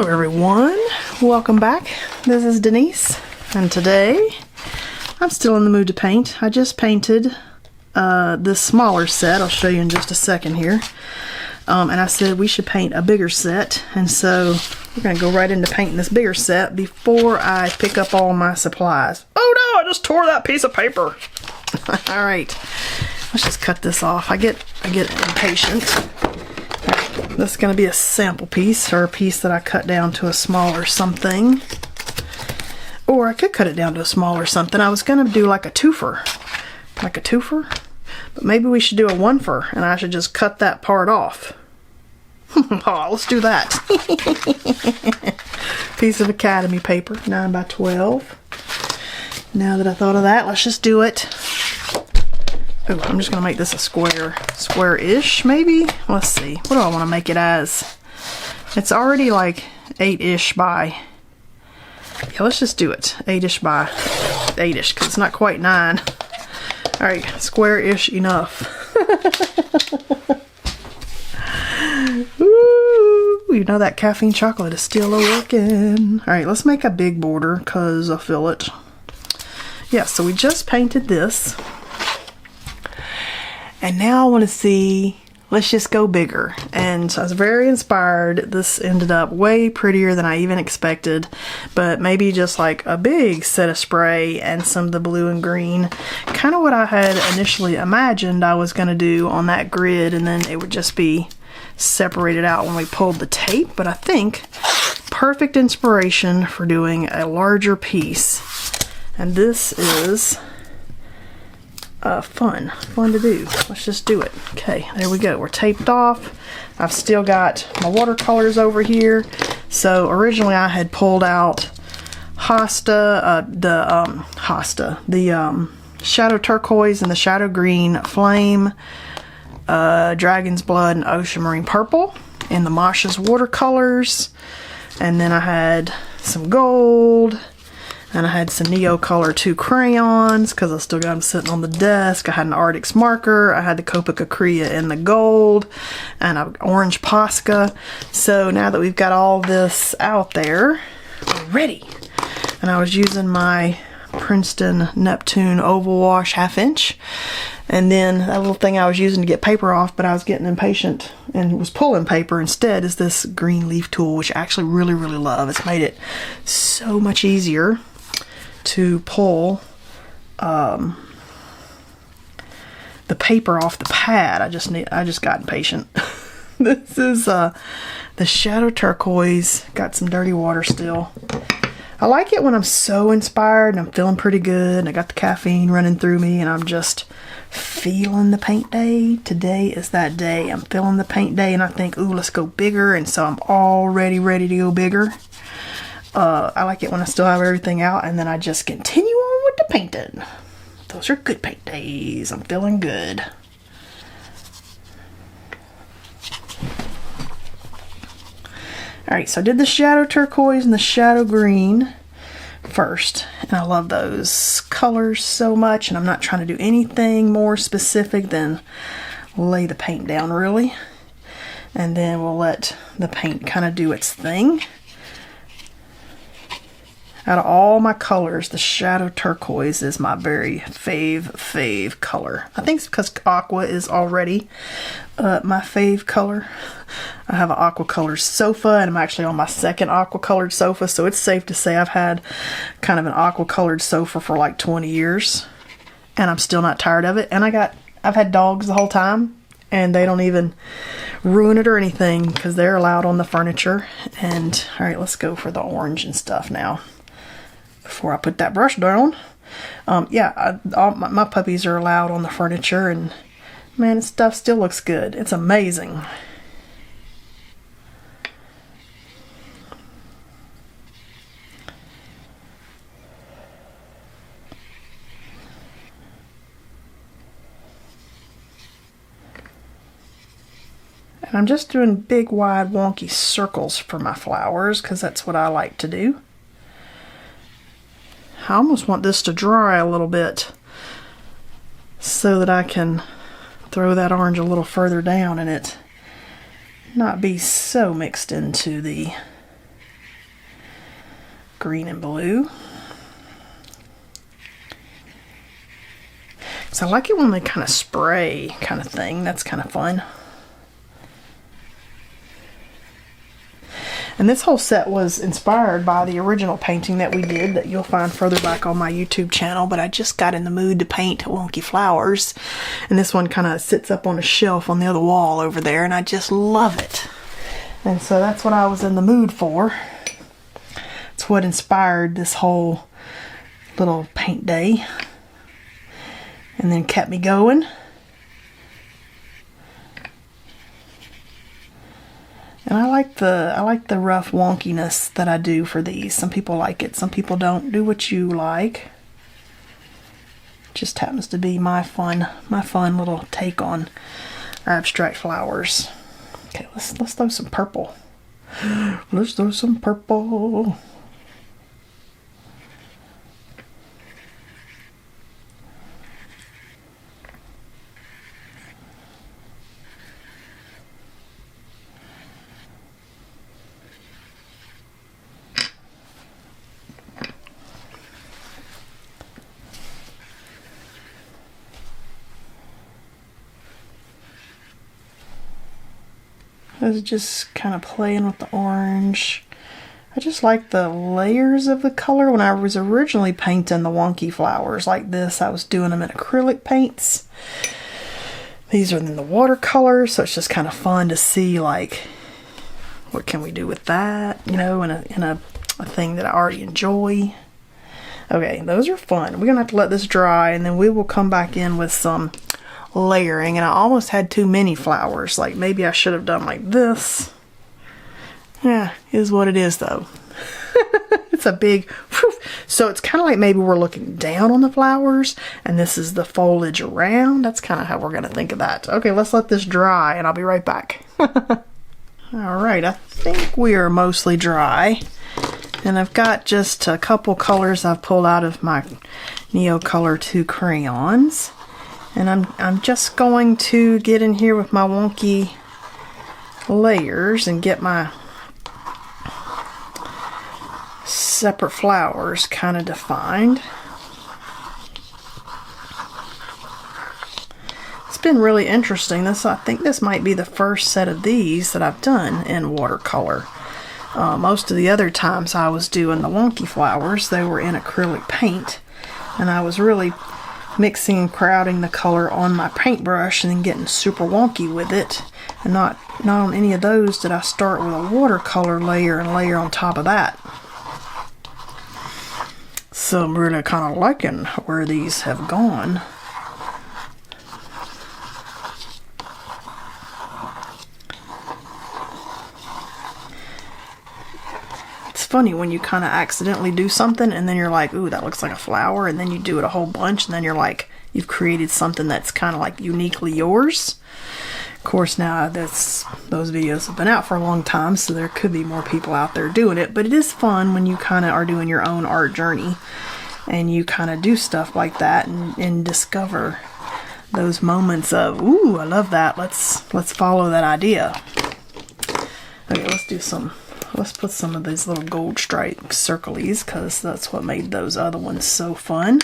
Hello everyone, welcome back. This is Denise, and today I'm still in the mood to paint. I just painted this smaller set. I'll show you in just a second here. And I said we should paint a bigger set, and so we're going to go right into painting this bigger set before I pick up all my supplies. Oh no, I just tore that piece of paper. Alright, let's just cut this off. I get impatient. This is going to be a sample piece, or a piece that I cut down to a smaller something. Or I could cut it down to a smaller something. I was going to do like a twofer. Like a twofer? But maybe we should do a one-fer, and I should just cut that part off. Oh, let's do that. Piece of Academy paper, 9 by 12. Now that I thought of that, let's just do it. Oh, I'm just going to make this a square-ish, maybe? Let's see. What do I want to make it as? It's already like 8-ish by... Yeah, let's just do it. 8-ish by 8-ish, because it's not quite 9. Alright, square-ish enough. Ooh, you know that caffeine chocolate is still a-working. Alright, let's make a big border, because I feel it. Yeah, so we just painted this. And now I want to see, let's just go bigger. And so I was very inspired. This ended up way prettier than I even expected. But maybe just like a big set of spray and some of the blue and green. Kind of what I had initially imagined I was going to do on that grid. And then it would just be separated out when we pulled the tape. But I think perfect inspiration for doing a larger piece. And this is... fun to do. Let's just do it. Okay, there we go. We're taped off. I've still got my watercolors over here. So originally I had pulled out the Shadow Turquoise and the Shadow Green Flame, Dragon's Blood, and Ocean Marine Purple in the Masha's watercolors. And then I had some gold. And I had some Neocolor II crayons, because I still got them sitting on the desk. I had an Arctic marker. I had the Copic in the gold. And an orange Posca. So now that we've got all this out there, we're ready. And I was using my Princeton Neptune Oval Wash 1/2 inch. And then that little thing I was using to get paper off, but I was getting impatient and was pulling paper instead, is this green leaf tool, which I actually really, really love. It's made it so much easier to pull the paper off the pad. I just got impatient. This is the Shadow Turquoise. Got some dirty water still. I like it when I'm so inspired and I'm feeling pretty good and I got the caffeine running through me and I'm just feeling the paint day. Today is that day. I'm feeling the paint day and I think, ooh, let's go bigger, and so I'm already ready to go bigger. I like it when I still have everything out and then I just continue on with the painting. Those are good paint days. I'm feeling good. Alright, so I did the Shadow Turquoise and the Shadow Green first. And I love those colors so much, and I'm not trying to do anything more specific than lay the paint down really. And then we'll let the paint kind of do its thing. Out of all my colors, the Shadow Turquoise is my very fave color. I think it's because aqua is already my fave color. I have an aqua colored sofa, and I'm actually on my second aqua colored sofa, so it's safe to say I've had kind of an aqua colored sofa for like 20 years, and I'm still not tired of it. And I've had dogs the whole time, and they don't even ruin it or anything because they're allowed on the furniture. And all right, let's go for the orange and stuff now. Before I put that brush down. Yeah, all my puppies are allowed on the furniture, and man, this stuff still looks good. It's amazing. And I'm just doing big, wide, wonky circles for my flowers because that's what I like to do. I almost want this to dry a little bit so that I can throw that orange a little further down and it not be so mixed into the green and blue. So I like it when they kind of spray kind of thing. That's kind of fun. And this whole set was inspired by the original painting that we did that you'll find further back on my YouTube channel. But I just got in the mood to paint wonky flowers. And this one kind of sits up on a shelf on the other wall over there. And I just love it. And so that's what I was in the mood for. It's what inspired this whole little paint day. And then kept me going. And I like the rough wonkiness that I do for these. Some people like it, some people don't. Do what you like. Just happens to be my fun little take on abstract flowers. Okay, let's throw some purple. Let's throw some purple. I was just kind of playing with the orange. I just like the layers of the color. When I was originally painting the wonky flowers like this, I was doing them in acrylic paints. These are in the watercolors, so it's just kind of fun to see, like, what can we do with that, you know, in a thing that I already enjoy. Okay, those are fun. We're gonna have to let this dry, and then we will come back in with some layering. And I almost had too many flowers. Like, maybe I should have done like this. Yeah, is what it is though. It's a big whew. So it's kind of like maybe we're looking down on the flowers and this is the foliage around. That's kind of how we're gonna think of that. Okay, let's let this dry and I'll be right back. Alright, I think we are mostly dry. And I've got just a couple colors I've pulled out of my Neocolor II crayons. And I'm just going to get in here with my wonky layers and get my separate flowers kind of defined. It's been really interesting. I think this might be the first set of these that I've done in watercolor. Most of the other times I was doing the wonky flowers, they were in acrylic paint, and I was really mixing and crowding the color on my paintbrush and then getting super wonky with it. And not on any of those did I start with a watercolor layer and layer on top of that. So I'm really kind of liking where these have gone. Funny when you kind of accidentally do something and then you're like, ooh, that looks like a flower, and then you do it a whole bunch and then you're like, you've created something that's kind of like uniquely yours. Of course, now those videos have been out for a long time, so there could be more people out there doing it, but it is fun when you kind of are doing your own art journey and you kind of do stuff like that and discover those moments of, ooh, I love that, let's follow that idea. Okay, let's put some of these little gold stripe circlies, because that's what made those other ones so fun.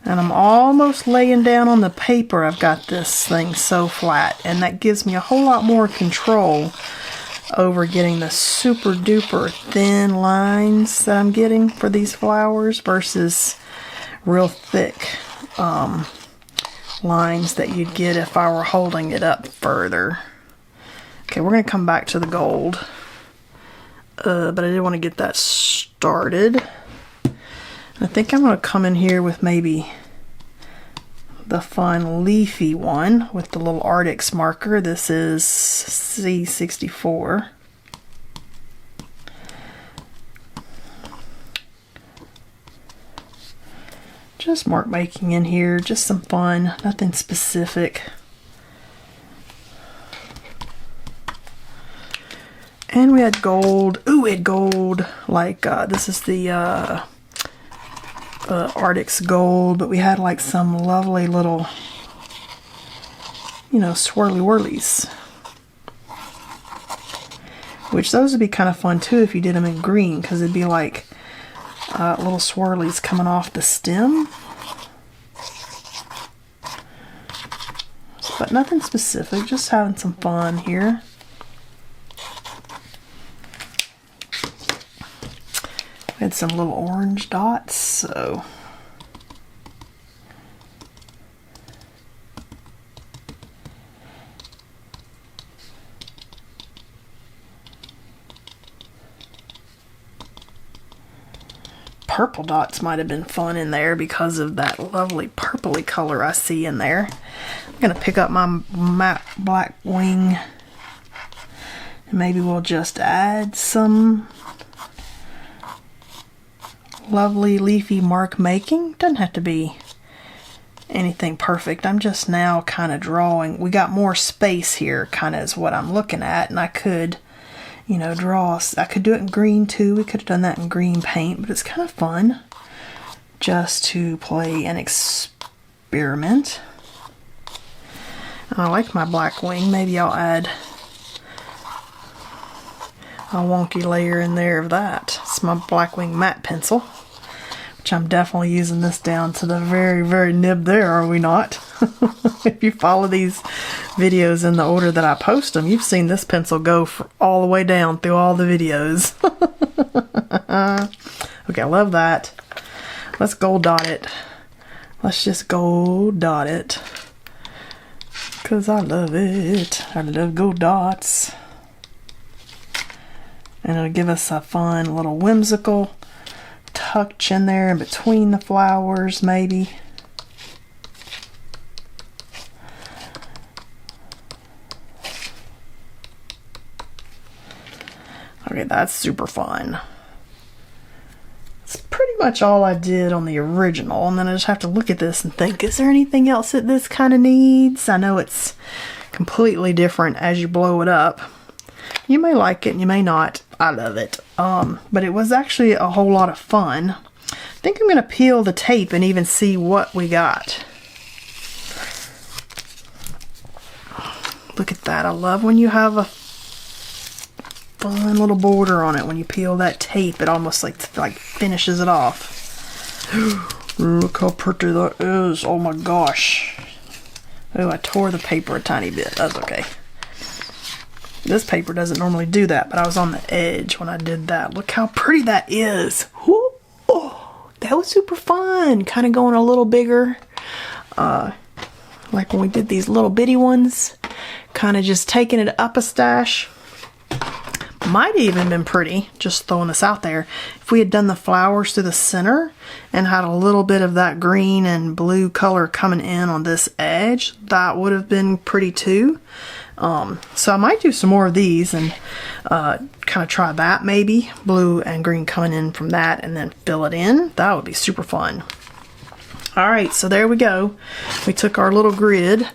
And I'm almost laying down on the paper. I've got this thing so flat, and that gives me a whole lot more control over getting the super duper thin lines that I'm getting for these flowers versus real thick lines that you'd get if I were holding it up further. Okay, we're going to come back to the gold, but I did want to get that started. I think I'm going to come in here with maybe the fun leafy one with the little Arctic marker. This is C64. Just mark making in here, just some fun, nothing specific. And we had gold. Ooh, we had gold. Like, this is the Arctic's gold, but we had like some lovely little, you know, swirly whirlies. which those would be kind of fun too if you did them in green, because it'd be like little swirlies coming off the stem. But nothing specific, just having some fun here. We had some little orange dots, so purple dots might have been fun in there because of that lovely purpley color I see in there. I'm gonna pick up my matte black wing and maybe we'll just add some lovely leafy mark making. Doesn't have to be anything perfect. I'm just now kind of drawing. We got more space here, kind of is what I'm looking at, and I could, you know, I could do it in green too. We could have done that in green paint, but it's kind of fun just to play and experiment. I like my black wing. Maybe I'll add a wonky layer in there of that. It's my black wing matte pencil, which I'm definitely using this down to the very, very nib there, are we not? If you follow these videos in the order that I post them, you've seen this pencil go all the way down through all the videos. Okay, I love that. Let's gold dot it. Let's just gold dot it. Because I love it. I love gold dots. And it'll give us a fun little whimsical touch in there in between the flowers, maybe. Okay, that's super fun. It's pretty much all I did on the original, and then I just have to look at this and think, is there anything else that this kind of needs? I know it's completely different as you blow it up. You may like it and you may not. I love it. But it was actually a whole lot of fun. I think I'm going to peel the tape and even see what we got. Look at that. I love when you have a fun little border on it. When you peel that tape, it almost like finishes it off. Look how pretty that is. Oh my gosh. Oh, I tore the paper a tiny bit. That's okay. This paper doesn't normally do that, but I was on the edge when I did that. Look how pretty that is. Woo! Oh, that was super fun. Kind of going a little bigger. Like when we did these little bitty ones. Kind of just taking it up a stash. Might have even been pretty, just throwing this out there, if we had done the flowers through the center and had a little bit of that green and blue color coming in on this edge. That would have been pretty too. So I might do some more of these and kind of try that, maybe blue and green coming in from that, and then fill it in. That would be super fun. Alright, so there we go. We took our little grid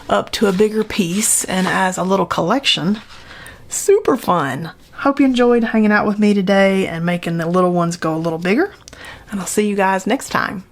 up to a bigger piece and as a little collection. Super fun. Hope you enjoyed hanging out with me today and making the little ones go a little bigger. And I'll see you guys next time.